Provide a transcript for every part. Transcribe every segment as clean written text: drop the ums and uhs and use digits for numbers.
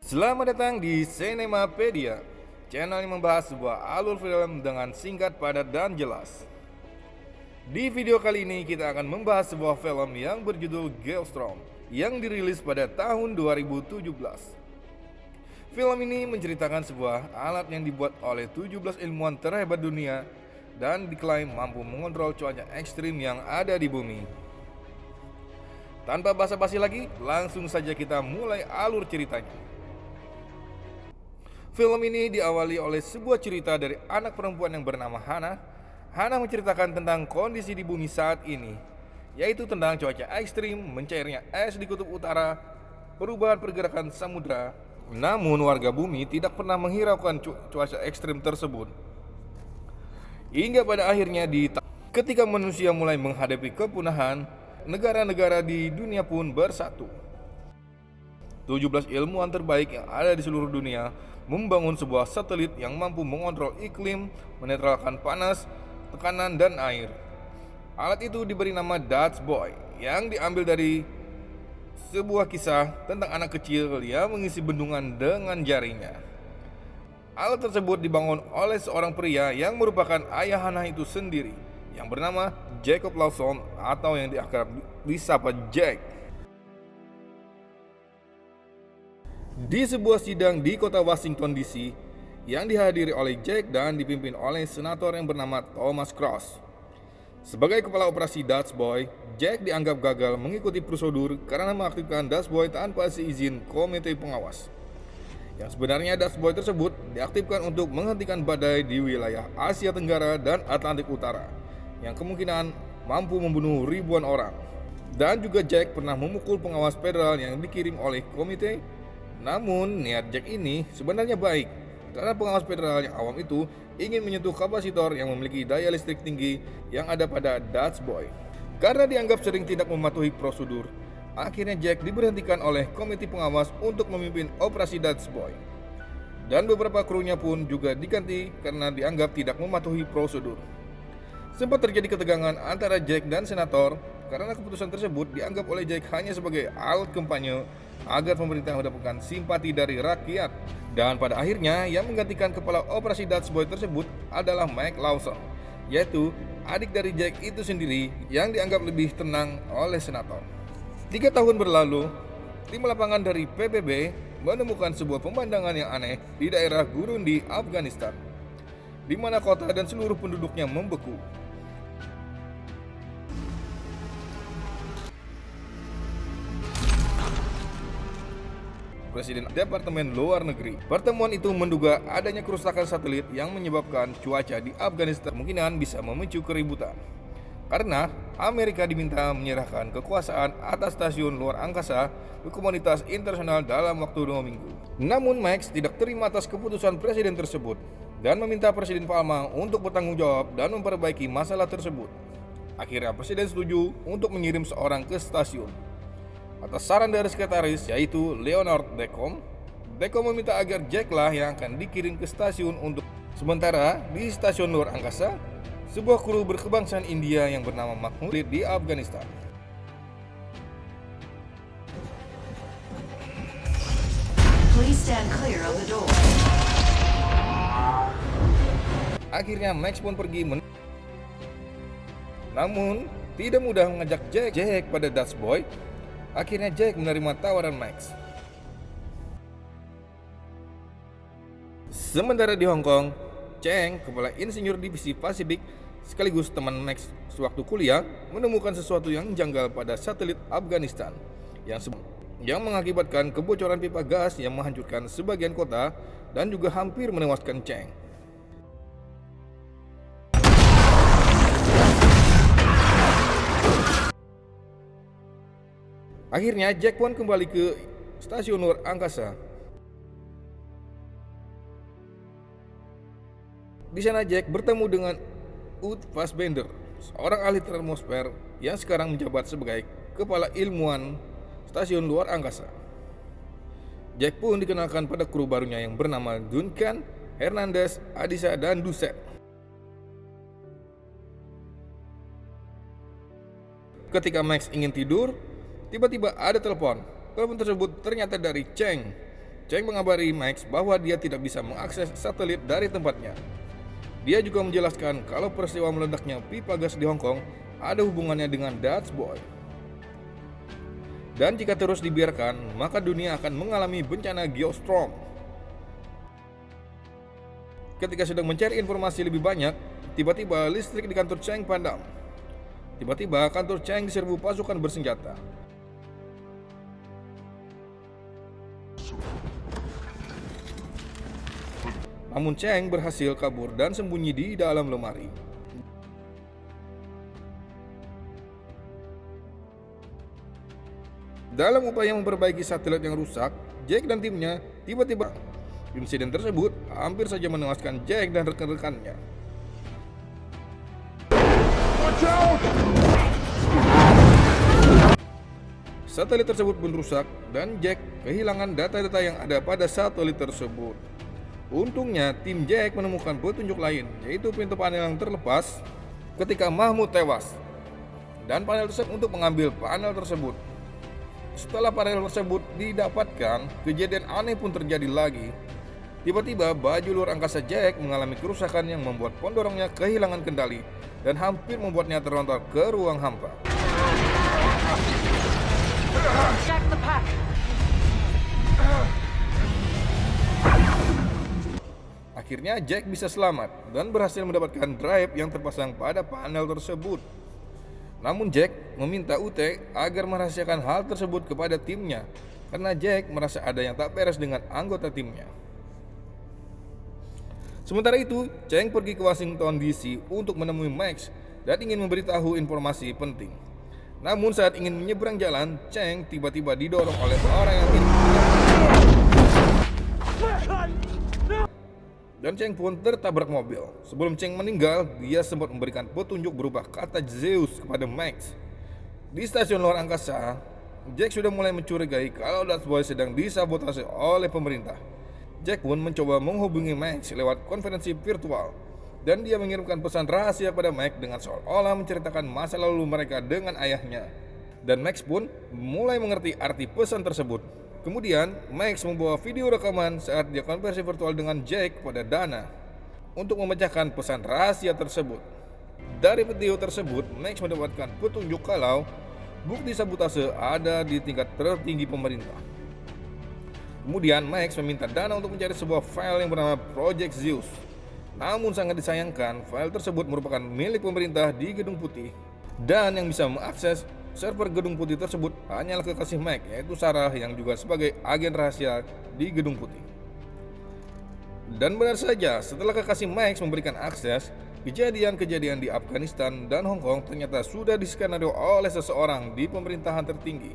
Selamat datang di Cinemapedia, channel yang membahas sebuah alur film dengan singkat, padat, dan jelas. Di video kali ini kita akan membahas sebuah film yang berjudul Galestrom yang dirilis pada tahun 2017. Film ini menceritakan sebuah alat yang dibuat oleh 17 ilmuwan terhebat dunia dan diklaim mampu mengontrol cuaca ekstrim yang ada di bumi. Tanpa basa-basi lagi, langsung saja kita mulai alur ceritanya. Film ini diawali oleh sebuah cerita dari anak perempuan yang bernama Hannah. Hannah menceritakan tentang kondisi di bumi saat ini, yaitu tentang cuaca ekstrim, mencairnya es di kutub utara, perubahan pergerakan samudra. Namun warga bumi tidak pernah menghiraukan cuaca ekstrim tersebut. Hingga pada akhirnya ketika manusia mulai menghadapi kepunahan, negara-negara di dunia pun bersatu. 17 ilmuwan terbaik yang ada di seluruh dunia membangun sebuah satelit yang mampu mengontrol iklim, menetralkan panas, tekanan, dan air. Alat itu diberi nama Dutch Boy yang diambil dari sebuah kisah tentang anak kecil yang mengisi bendungan dengan jarinya. Alat tersebut dibangun oleh seorang pria yang merupakan ayah Hannah itu sendiri, yang bernama Jacob Lawson atau yang diakrab disapa Jack. Di sebuah sidang di kota Washington DC yang dihadiri oleh Jack dan dipimpin oleh senator yang bernama Thomas Cross. Sebagai kepala operasi Dutch Boy, Jack dianggap gagal mengikuti prosedur karena mengaktifkan Dutch Boy tanpa seizin komite pengawas. Yang sebenarnya Dutch Boy tersebut diaktifkan untuk menghentikan badai di wilayah Asia Tenggara dan Atlantik Utara yang kemungkinan mampu membunuh ribuan orang. Dan juga Jack pernah memukul pengawas federal yang dikirim oleh komite. Namun niat Jack ini sebenarnya baik, karena pengawas federal yang awam itu ingin menyentuh kapasitor yang memiliki daya listrik tinggi yang ada pada Dutch Boy. Karena dianggap sering tidak mematuhi prosedur, akhirnya Jack diberhentikan oleh komite pengawas untuk memimpin operasi Dutch Boy. Dan beberapa krunya pun juga diganti karena dianggap tidak mematuhi prosedur. Sempat terjadi ketegangan antara Jack dan senator karena keputusan tersebut dianggap oleh Jack hanya sebagai alat kampanye agar pemerintah mendapatkan simpati dari rakyat. Dan pada akhirnya yang menggantikan kepala operasi Dutch Boy tersebut adalah Mike Lawson, yaitu adik dari Jack itu sendiri yang dianggap lebih tenang oleh senator. 3 tahun berlalu, tim lapangan dari PBB menemukan sebuah pemandangan yang aneh di daerah gurun di Afghanistan, di mana kota dan seluruh penduduknya membeku. Presiden Departemen Luar Negeri. Pertemuan itu menduga adanya kerusakan satelit yang menyebabkan cuaca di Afghanistan kemungkinan bisa memicu keributan. Karena Amerika diminta menyerahkan kekuasaan atas stasiun luar angkasa ke komunitas internasional dalam waktu 2 minggu. Namun Max tidak terima atas keputusan presiden tersebut dan meminta Presiden Palma untuk bertanggung jawab dan memperbaiki masalah tersebut. Akhirnya presiden setuju untuk mengirim seorang ke stasiun. Atas saran dari sekretaris yaitu Leonard Decom, Decom meminta agar Jack lah yang akan dikirim ke stasiun untuk sementara di stasiun luar angkasa, sebuah kru berkebangsaan India yang bernama Mahmud di Afghanistan. Please stand clear of the door. Akhirnya Max pun pergi namun tidak mudah mengajak Jack pada Dutch Boy. Akhirnya Jack menerima tawaran Max. Sementara di Hong Kong, Cheng, kepala insinyur divisi Pasifik sekaligus teman Max sewaktu kuliah, menemukan sesuatu yang janggal pada satelit Afghanistan yang mengakibatkan kebocoran pipa gas yang menghancurkan sebagian kota dan juga hampir menewaskan Cheng. Akhirnya Jack pun kembali ke stasiun luar angkasa. Di sana Jack bertemu dengan Ud Fassbender, seorang ahli termosfer yang sekarang menjabat sebagai kepala ilmuwan stasiun luar angkasa. Jack pun dikenalkan pada kru barunya yang bernama Duncan, Hernandez, Adisa, dan Duset. Ketika Max ingin tidur, tiba-tiba ada telepon. Telepon tersebut ternyata dari Cheng Cheng mengabari Max bahwa dia tidak bisa mengakses satelit dari tempatnya. Dia juga menjelaskan kalau peristiwa meledaknya pipa gas di Hong Kong ada hubungannya dengan Dutch Boy. Dan jika terus dibiarkan, maka dunia akan mengalami bencana geostorm. Ketika sedang mencari informasi lebih banyak, tiba-tiba listrik di kantor Cheng padam. Tiba-tiba kantor Cheng diserbu pasukan bersenjata. Namun Cheng berhasil kabur dan sembunyi di dalam lemari. Dalam upaya memperbaiki satelit yang rusak, Jack dan timnya tiba-tiba. Insiden tersebut hampir saja menewaskan Jack dan rekan-rekannya. Satelit tersebut pun rusak dan Jack kehilangan data-data yang ada pada satelit tersebut. Untungnya tim Jack menemukan petunjuk lain, yaitu pintu panel yang terlepas ketika Mahmud tewas. Dan panel tersebut untuk mengambil panel tersebut. Setelah panel tersebut didapatkan, kejadian aneh pun terjadi lagi. Tiba-tiba baju luar angkasa Jack mengalami kerusakan yang membuat pendorongnya kehilangan kendali dan hampir membuatnya terlontar ke ruang hampa. Jack the pack. Akhirnya Jack bisa selamat dan berhasil mendapatkan drive yang terpasang pada panel tersebut. Namun Jack meminta UT agar merahasiakan hal tersebut kepada timnya karena Jack merasa ada yang tak beres dengan anggota timnya. Sementara itu, Cheng pergi ke Washington DC untuk menemui Max dan ingin memberitahu informasi penting. Namun saat ingin menyeberang jalan, Cheng tiba-tiba didorong oleh orang yang tidak dan Cheng pun tertabrak mobil. Sebelum Cheng meninggal, dia sempat memberikan petunjuk berupa kata Zeus kepada Max. Di stasiun luar angkasa, Jack sudah mulai mencurigai kalau Dutch Boy sedang disabotase oleh pemerintah. Jack pun mencoba menghubungi Max lewat konferensi virtual dan dia mengirimkan pesan rahasia pada Max dengan seolah-olah menceritakan masa lalu mereka dengan ayahnya. Dan Max pun mulai mengerti arti pesan tersebut. Kemudian, Max membawa video rekaman saat dia konversi virtual dengan Jack pada Dana untuk memecahkan pesan rahasia tersebut. Dari video tersebut, Max mendapatkan petunjuk kalau bukti sabotase ada di tingkat tertinggi pemerintah. Kemudian, Max meminta Dana untuk mencari sebuah file yang bernama Project Zeus. Namun sangat disayangkan, file tersebut merupakan milik pemerintah di Gedung Putih dan yang bisa mengakses server Gedung Putih tersebut hanyalah kekasih Mac, yaitu Sarah yang juga sebagai agen rahasia di Gedung Putih. Dan benar saja, setelah kekasih Max memberikan akses, kejadian-kejadian di Afghanistan dan Hong Kong ternyata sudah diskenario oleh seseorang di pemerintahan tertinggi.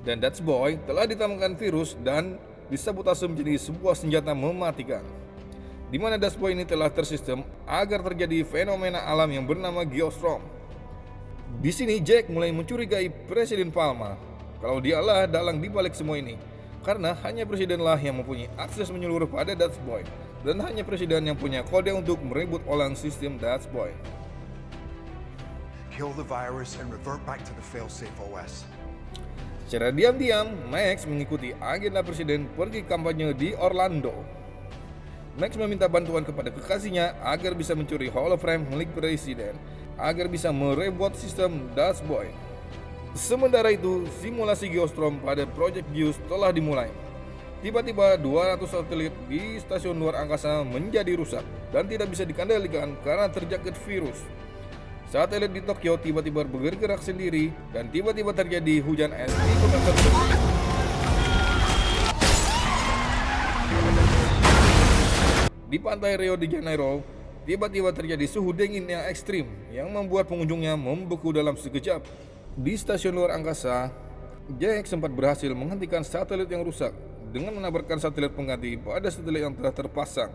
Dan Dutch Boy telah ditambahkan virus dan disabotase menjadi sebuah senjata mematikan, di mana Dutch Boy ini telah tersistem agar terjadi fenomena alam yang bernama geostorm. Di sini Jack mulai mencurigai Presiden Palma kalau dialah dalang di balik semua ini, karena hanya presidenlah yang mempunyai akses menyeluruh pada Dutch Boy dan hanya presiden yang punya kode untuk meribut ulang sistem Dutch Boy. Kill the virus and revert back to the failsafe OS. Secara diam-diam, Max mengikuti agenda presiden pergi kampanye di Orlando. Max meminta bantuan kepada kekasihnya agar bisa mencuri hologram milik presiden agar bisa merebut sistem Dutch Boy. Sementara itu, simulasi geostorm pada Project Zeus telah dimulai. Tiba-tiba 200 satelit di stasiun luar angkasa menjadi rusak dan tidak bisa dikendalikan karena terjangkit virus. Satelit di Tokyo tiba-tiba bergerak sendiri dan tiba-tiba terjadi hujan es di kota tersebut. Di pantai Rio de Janeiro, tiba-tiba terjadi suhu dingin yang ekstrim yang membuat pengunjungnya membeku dalam sekejap. Di stasiun luar angkasa, Jack sempat berhasil menghentikan satelit yang rusak dengan menabrakkan satelit pengganti pada satelit yang telah terpasang.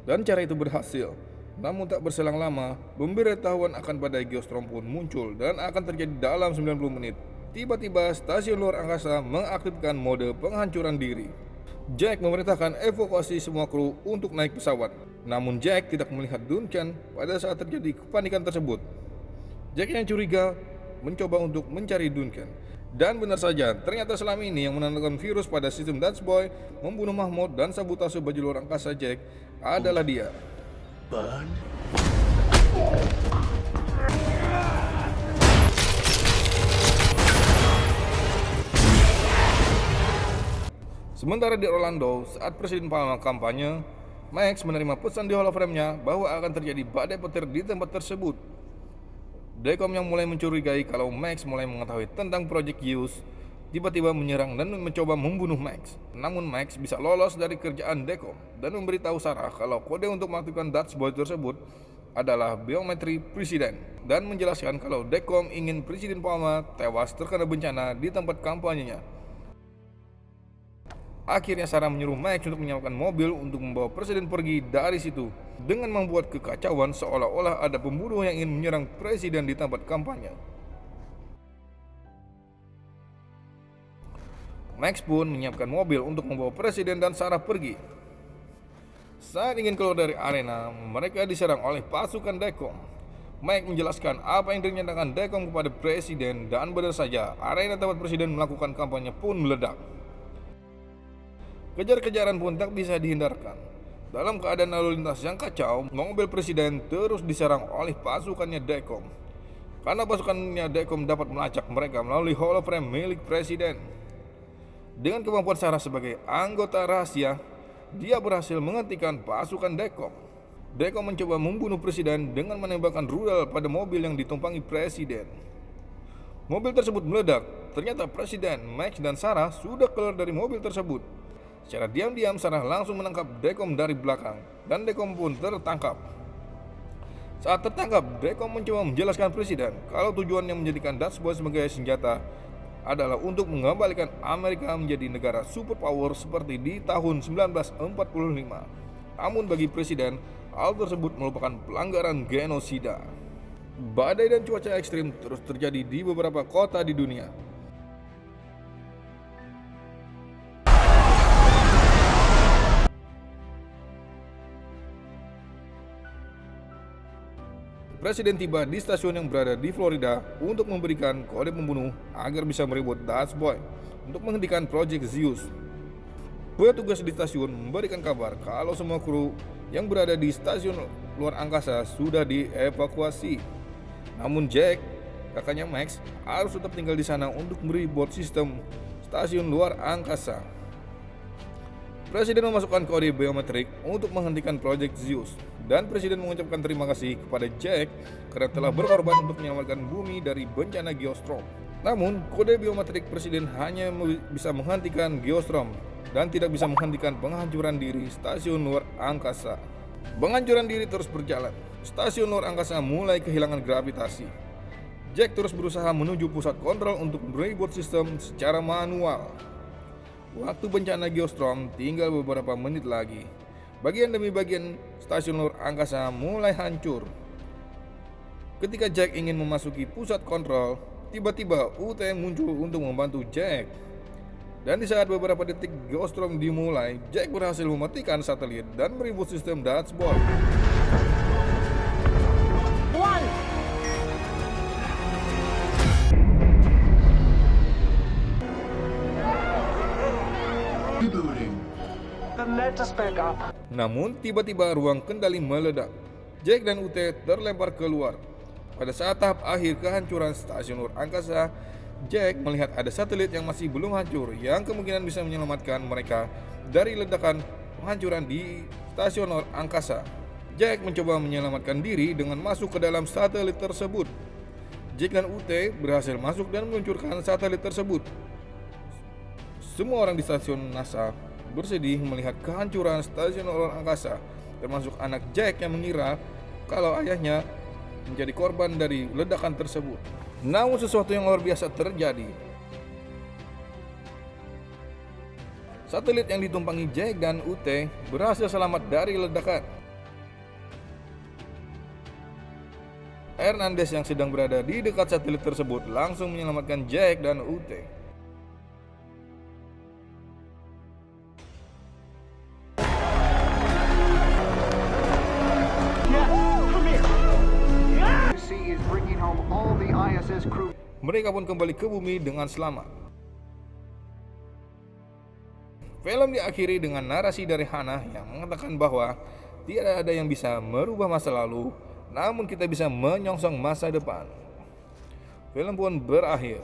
Dan cara itu berhasil. Namun tak berselang lama, pemberitahuan akan badai geostorm pun muncul dan akan terjadi dalam 90 menit. Tiba-tiba stasiun luar angkasa mengaktifkan mode penghancuran diri. Jack memerintahkan evakuasi semua kru untuk naik pesawat. Namun Jack tidak melihat Duncan pada saat terjadi kepanikan tersebut. Jack yang curiga mencoba untuk mencari Duncan. Dan benar saja, ternyata selama ini yang menanamkan virus pada sistem Dutch Boy, membunuh Mahmud dan sabotase baju luar angkasa Jack adalah dia. Sementara di Orlando, saat Presiden Palmer kampanye, Max menerima pesan di holoframe-nya bahwa akan terjadi badai petir di tempat tersebut. Decom yang mulai mencurigai kalau Max mulai mengetahui tentang Project Zeus, tiba-tiba menyerang dan mencoba membunuh Max. Namun Max bisa lolos dari kerjaan Decom dan memberitahu Sarah kalau kode untuk mengaktifkan Dutch Boy tersebut adalah biometri presiden, dan menjelaskan kalau Decom ingin Presiden Palmer tewas terkena bencana di tempat kampanyenya. Akhirnya Sarah menyuruh Max untuk menyiapkan mobil untuk membawa presiden pergi dari situ, dengan membuat kekacauan seolah-olah ada pembunuh yang ingin menyerang presiden di tempat kampanye. Max pun menyiapkan mobil untuk membawa presiden dan Sarah pergi. Saat ingin keluar dari arena, mereka diserang oleh pasukan Decom. Max menjelaskan apa yang dinyatakan Decom kepada presiden, dan benar saja, arena tempat presiden melakukan kampanye pun meledak. Kejar-kejaran pun tak bisa dihindarkan. Dalam keadaan lalu lintas yang kacau, mobil presiden terus diserang oleh pasukannya Decom. Karena pasukannya Decom dapat melacak mereka melalui holoframe milik presiden. Dengan kemampuan Sarah sebagai anggota rahasia, dia berhasil menghentikan pasukan Decom. Decom mencoba membunuh presiden dengan menembakkan rudal pada mobil yang ditumpangi presiden. Mobil tersebut meledak. Ternyata presiden, Max, dan Sarah sudah keluar dari mobil tersebut. Secara diam-diam Sarah langsung menangkap Decom dari belakang, dan Decom pun tertangkap. Saat tertangkap, Decom mencoba menjelaskan presiden kalau tujuannya menjadikan Dutch Boy sebagai senjata adalah untuk mengembalikan Amerika menjadi negara superpower seperti di tahun 1945. Namun bagi presiden, hal tersebut merupakan pelanggaran genosida. Badai dan cuaca ekstrim terus terjadi di beberapa kota di dunia. Presiden tiba di stasiun yang berada di Florida untuk memberikan kode pembunuh agar bisa merebut Dutch Boy untuk menghentikan Project Zeus. Petugas di stasiun memberikan kabar kalau semua kru yang berada di stasiun luar angkasa sudah dievakuasi. Namun Jack, kakaknya Max, harus tetap tinggal di sana untuk mereboot sistem stasiun luar angkasa. Presiden memasukkan kode biometrik untuk menghentikan Project Zeus, dan presiden mengucapkan terima kasih kepada Jack karena telah berkorban untuk menyelamatkan bumi dari bencana Geostorm. Namun, kode biometrik presiden hanya bisa menghentikan Geostorm dan tidak bisa menghentikan penghancuran diri stasiun luar angkasa. Penghancuran diri terus berjalan. Stasiun luar angkasa mulai kehilangan gravitasi. Jack terus berusaha menuju pusat kontrol untuk mereboot sistem secara manual. Waktu bencana Geostorm tinggal beberapa menit lagi. Bagian demi bagian stasiun luar angkasa mulai hancur. Ketika Jack ingin memasuki pusat kontrol, tiba-tiba UT muncul untuk membantu Jack. Dan di saat beberapa detik Geostorm dimulai, Jack berhasil mematikan satelit dan mereboot sistem Dutch Boy. Let us back up. Namun tiba-tiba ruang kendali meledak. Jack dan UT terlempar keluar. Pada saat tahap akhir kehancuran stasiun luar angkasa, Jack melihat ada satelit yang masih belum hancur yang kemungkinan bisa menyelamatkan mereka dari ledakan penghancuran di stasiun luar angkasa. Jack mencoba menyelamatkan diri dengan masuk ke dalam satelit tersebut. Jack dan UT berhasil masuk dan meluncurkan satelit tersebut. Semua orang di stasiun NASA bersedih melihat kehancuran stasiun luar angkasa, termasuk anak Jack yang mengira kalau ayahnya menjadi korban dari ledakan tersebut. Namun sesuatu yang luar biasa terjadi. Satelit yang ditumpangi Jack dan UT berhasil selamat dari ledakan. Hernandez yang sedang berada di dekat satelit tersebut langsung menyelamatkan Jack dan UT. mereka pun kembali ke bumi dengan selamat. Film diakhiri dengan narasi dari Hannah yang mengatakan bahwa tidak ada yang bisa merubah masa lalu, namun kita bisa menyongsong masa depan. Film pun berakhir.